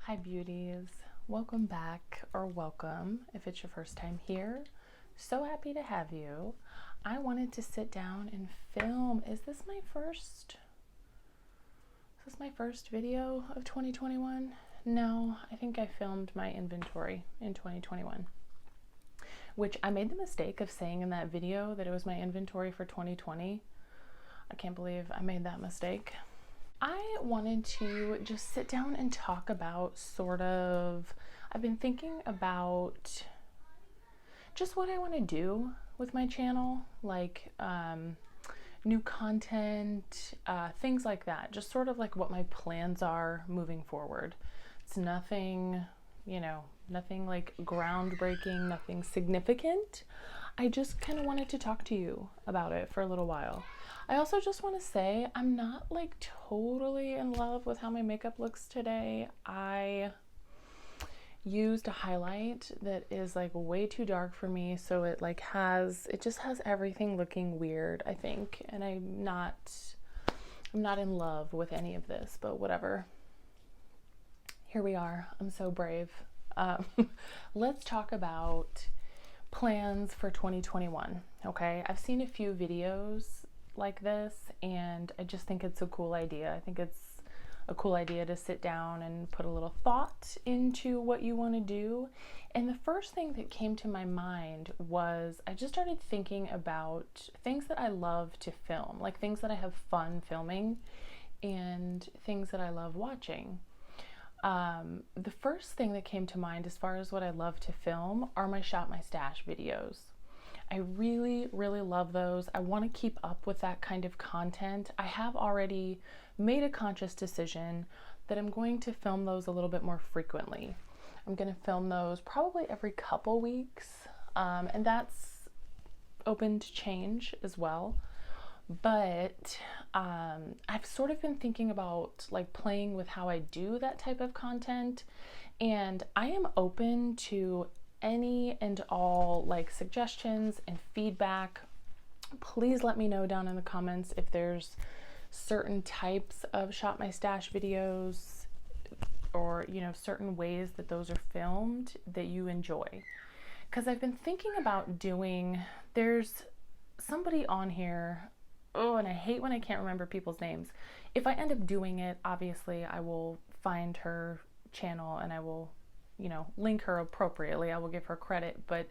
Hi beauties, welcome back, or welcome if it's your first time here. So happy to have you. I wanted to sit down and film. Is this my first video of 2021? No, I think I filmed my inventory in 2021, which I made the mistake of saying in that video that it was my inventory for 2020. I can't believe I made that mistake. I wanted to just sit down and talk about I've been thinking about just what I want to do with my channel, like new content, things like that. Just sort of like what my plans are moving forward. It's nothing, nothing like groundbreaking, nothing significant. I just kind of wanted to talk to you about it for a little while. I also just want to say I'm not like totally in love with how my makeup looks today. I used a highlight that is like way too dark for me, so it just has everything looking weird, I think, and I'm not in love with any of this, but whatever. Here we are. I'm so brave. Let's talk about plans for 2021. Okay, I've seen a few videos like this and I just think it's a cool idea. I think it's a cool idea to sit down and put a little thought into what you want to do. And the first thing that came to my mind was I just started thinking about things that I love to film, like things that I have fun filming and things that I love watching. The first thing that came to mind as far as what I love to film are my Shop My Stash videos. I really, really love those. I want to keep up with that kind of content. I have already made a conscious decision that I'm going to film those a little bit more frequently. I'm going to film those probably every couple weeks, and that's open to change as well. But I've sort of been thinking about like playing with how I do that type of content, and I am open to any and all like suggestions and feedback. Please let me know down in the comments if there's certain types of Shop My Stash videos or certain ways that those are filmed that you enjoy, because I've been thinking about there's somebody on here, and I hate when I can't remember people's names. If I end up doing it, obviously I will find her channel and I will link her appropriately. I will give her credit, but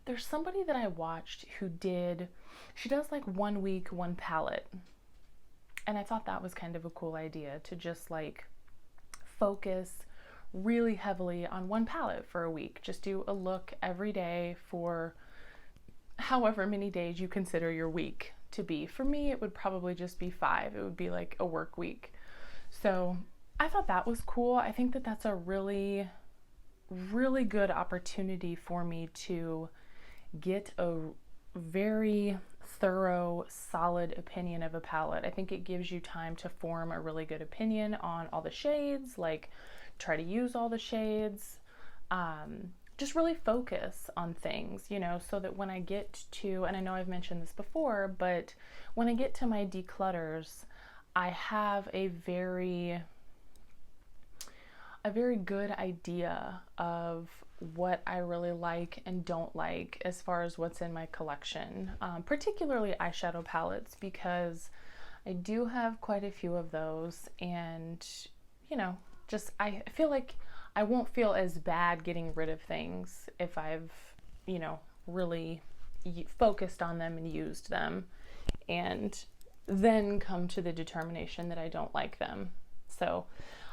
there's somebody that I watched she does like 1 week, one palette. And I thought that was kind of a cool idea to just like focus really heavily on one palette for a week. Just do a look every day for however many days you consider your week to be. For me, it would probably just be 5. It would be like a work week. So I thought that was cool. I think that that's a really good opportunity for me to get a very thorough, solid opinion of a palette. I think it gives you time to form a really good opinion on all the shades, like try to use all the shades, just really focus on things, so that when I get to, and I know I've mentioned this before, but when I get to my declutters, I have a very good idea of what I really like and don't like as far as what's in my collection, particularly eyeshadow palettes, because I do have quite a few of those, and I feel like I won't feel as bad getting rid of things if I've really focused on them and used them, and then come to the determination that I don't like them. So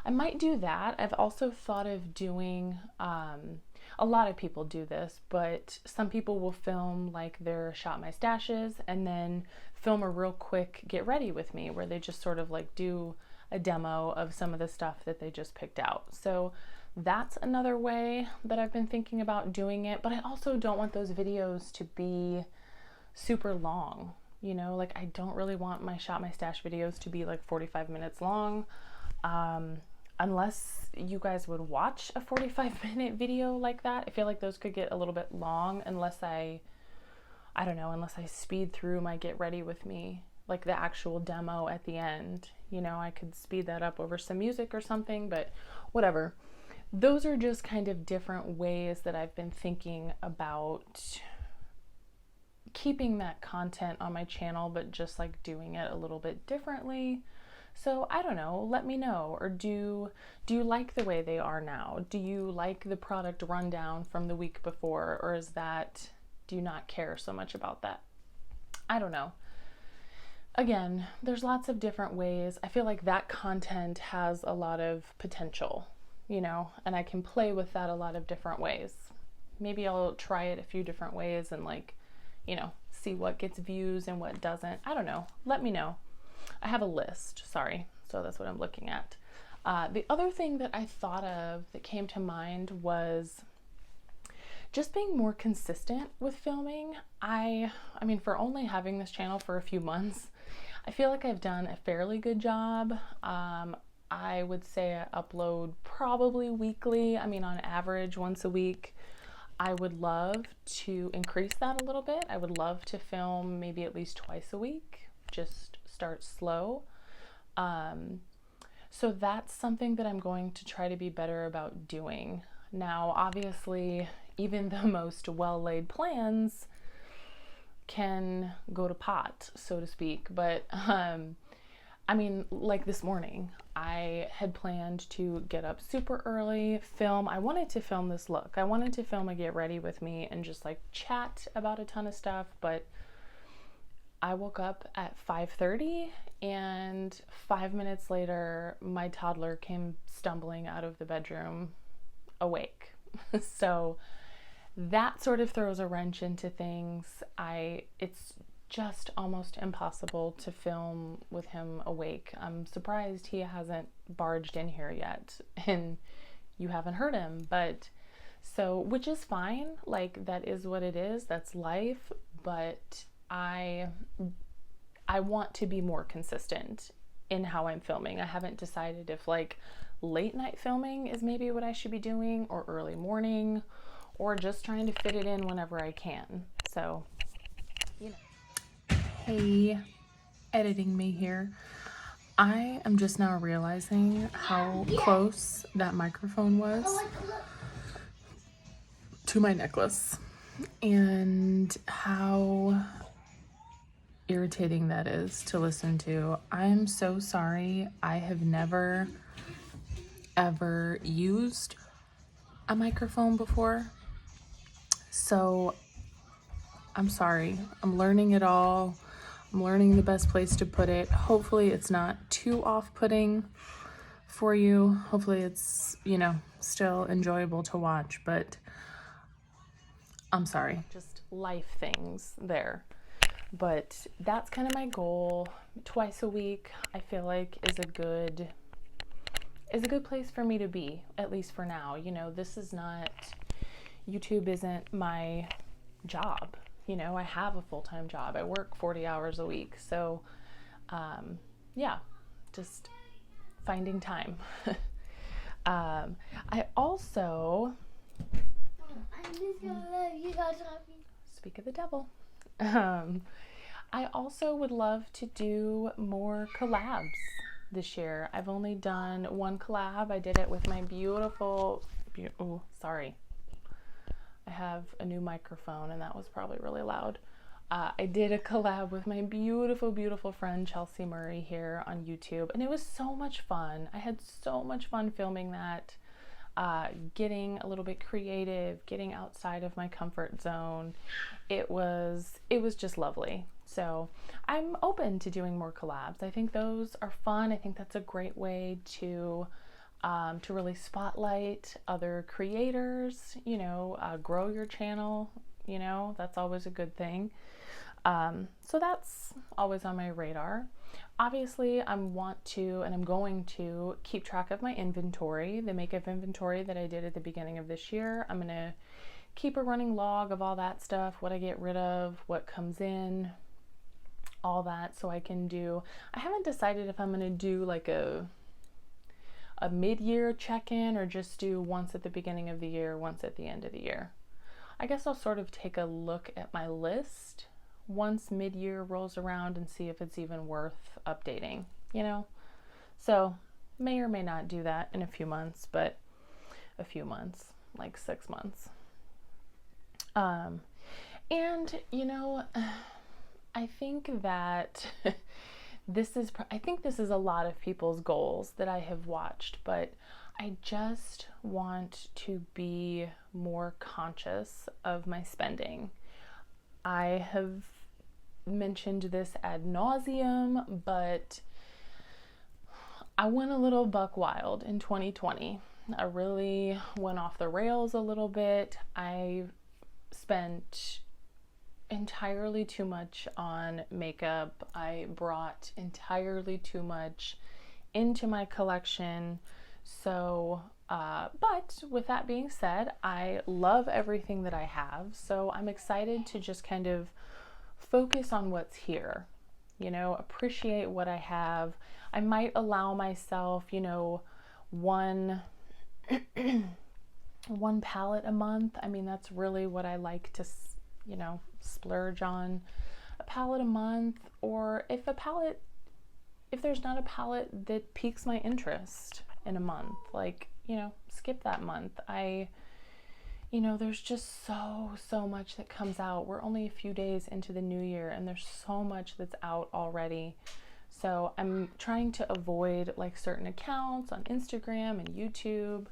I might do that. I've also thought of doing, a lot of people do this, but some people will film like their Shop My Stashes and then film a real quick get ready with me where they just sort of like do a demo of some of the stuff that they just picked out. So that's another way that I've been thinking about doing it, but I also don't want those videos to be super long. Like I don't really want my Shop My Stash videos to be like 45 minutes long. Unless you guys would watch a 45-minute video like that. I feel like those could get a little bit long unless I speed through my get ready with me, like the actual demo at the end. I could speed that up over some music or something, but whatever. those are just kind of different ways that I've been thinking about keeping that content on my channel, but just like doing it a little bit differently. So I don't know, let me know. Or do you like the way they are now? Do you like the product rundown from the week before, or do you not care so much about that? I don't know. Again, there's lots of different ways. I feel like that content has a lot of potential, and I can play with that a lot of different ways. Maybe I'll try it a few different ways and see what gets views and what doesn't. I don't know. Let me know. I have a list, sorry. So that's what I'm looking at. The other thing that I thought of that came to mind was just being more consistent with filming. I mean, for only having this channel for a few months, I feel like I've done a fairly good job. I would say I upload probably weekly. I mean, on average, once a week. I would love to increase that a little bit. I would love to film maybe at least twice a week. Just start slow. So that's something that I'm going to try to be better about doing. Now, obviously, even the most well-laid plans can go to pot, so to speak. But I mean, like this morning, I had planned to get up super early, film. I wanted to film this look. I wanted to film a get ready with me and just like chat about a ton of stuff, but I woke up at 5:30 and 5 minutes later, my toddler came stumbling out of the bedroom awake. So that sort of throws a wrench into things. It's just almost impossible to film with him awake. I'm surprised he hasn't barged in here yet and you haven't heard him, which is fine. Like, that is what it is. That's life. But I want to be more consistent in how I'm filming. I haven't decided if like late night filming is maybe what I should be doing, or early morning, or just trying to fit it in whenever I can. So, Hey, editing me here. I am just now realizing how close that microphone was to my necklace and how irritating that is to listen to. I'm so sorry. I have never ever used a microphone before. So I'm sorry. I'm learning it all. I'm learning the best place to put it. Hopefully it's not too off-putting for you. Hopefully it's, still enjoyable to watch, but I'm sorry. Just life things there. But that's kind of my goal. Twice a week, I feel like is a good place for me to be, at least for now. YouTube isn't my job. I have a full-time job. I work 40 hours a week. So, just finding time. I also, speak of the devil. I also would love to do more collabs this year. I've only done one collab. I did it with my beautiful, sorry. I have a new microphone and that was probably really loud. I did a collab with my beautiful, beautiful friend Chelsea Murray here on YouTube, and it was so much fun. I had so much fun filming that, getting a little bit creative, getting outside of my comfort zone. It was just lovely. So I'm open to doing more collabs. I think those are fun. I think that's a great way to really spotlight other creators, grow your channel, that's always a good thing. So that's always on my radar. Obviously, I'm going to keep track of my inventory, the makeup inventory that I did at the beginning of this year. I'm going to keep a running log of all that stuff, what I get rid of, what comes in, all that, so I haven't decided if I'm going to do like a mid-year check-in or just do once at the beginning of the year, once at the end of the year. I guess I'll sort of take a look at my list once mid-year rolls around and see if it's even worth updating, So may or may not do that in a few months, but a few months, like 6 months. And you know, I think that I think this is a lot of people's goals that I have watched, but I just want to be more conscious of my spending. I have mentioned this ad nauseum, but I went a little buck wild in 2020. I really went off the rails a little bit. I spent entirely too much on makeup. I brought entirely too much into my collection. So, but with that being said, I love everything that I have. So I'm excited to just kind of focus on what's here, you know, appreciate what I have. I might allow myself, you know, one one palette a month. I mean, that's really what I like to, you know, splurge on, a palette a month. Or if there's not a palette that piques my interest in a month, like, you know, skip that month. You know, there's just so much that comes out. We're only a few days into the new year and there's so much that's out already. So I'm trying to avoid like certain accounts on Instagram and YouTube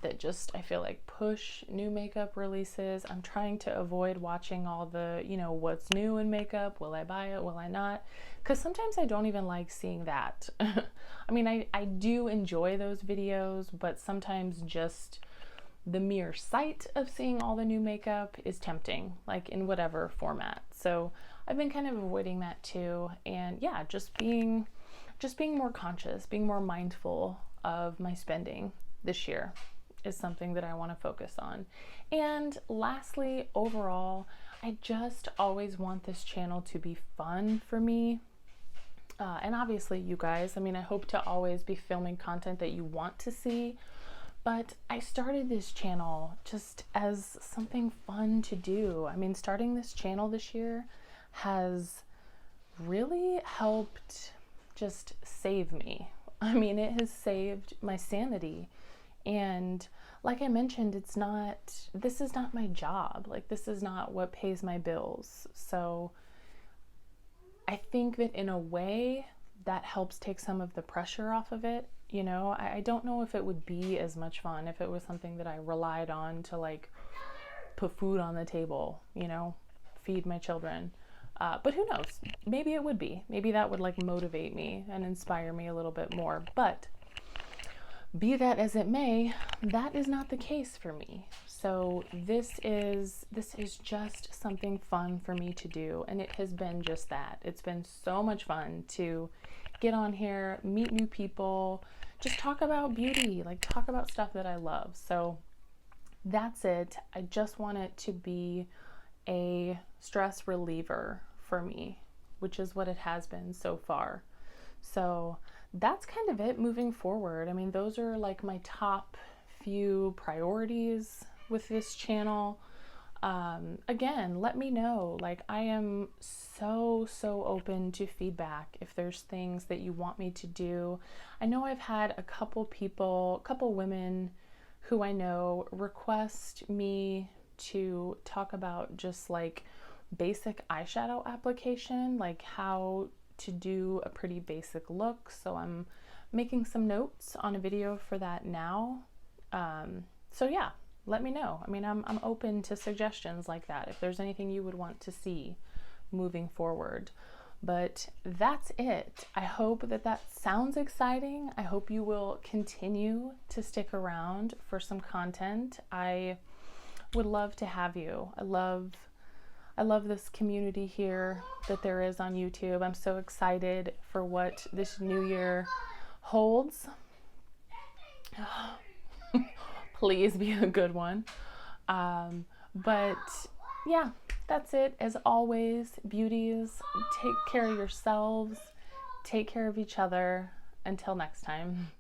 that just, I feel like, push new makeup releases. I'm trying to avoid watching all the, you know, what's new in makeup. Will I buy it? Will I not? Because sometimes I don't even like seeing that. I mean, I do enjoy those videos, but sometimes just the mere sight of seeing all the new makeup is tempting, like in whatever format. So I've been kind of avoiding that too. And yeah, just being more conscious, being more mindful of my spending this year is something that I want to focus on. And lastly, overall, I just always want this channel to be fun for me. And obviously you guys, I mean, I hope to always be filming content that you want to see, but I started this channel just as something fun to do. I mean, starting this channel this year has really helped just save me. I mean, it has saved my sanity. And like I mentioned, this is not my job. Like, this is not what pays my bills. So I think that in a way that helps take some of the pressure off of it. You know, I don't know if it would be as much fun if it was something that I relied on to like put food on the table, you know, feed my children. But who knows? Maybe it would be. Maybe that would like motivate me and inspire me a little bit more. But be that as it may, that is not the case for me. So this is just something fun for me to do, and it has been just that. It's been so much fun to get on here, meet new people, just talk about beauty, like talk about stuff that I love. So that's it. I just want it to be a stress reliever for me, which is what it has been so far. So that's kind of it moving forward. I mean, those are like my top few priorities with this channel. Again, let me know. Like, I am so open to feedback if there's things that you want me to do. I know I've had a couple women who I know request me to talk about just like basic eyeshadow application, like how to do a pretty basic look. So I'm making some notes on a video for that now. So yeah, let me know. I mean, I'm open to suggestions like that if there's anything you would want to see moving forward. But that's it. I hope that sounds exciting. I hope you will continue to stick around for some content. I would love to have you. I love this community here that there is on YouTube. I'm so excited for what this new year holds. Please be a good one. But yeah, that's it. As always, beauties, take care of yourselves, take care of each other. Until next time.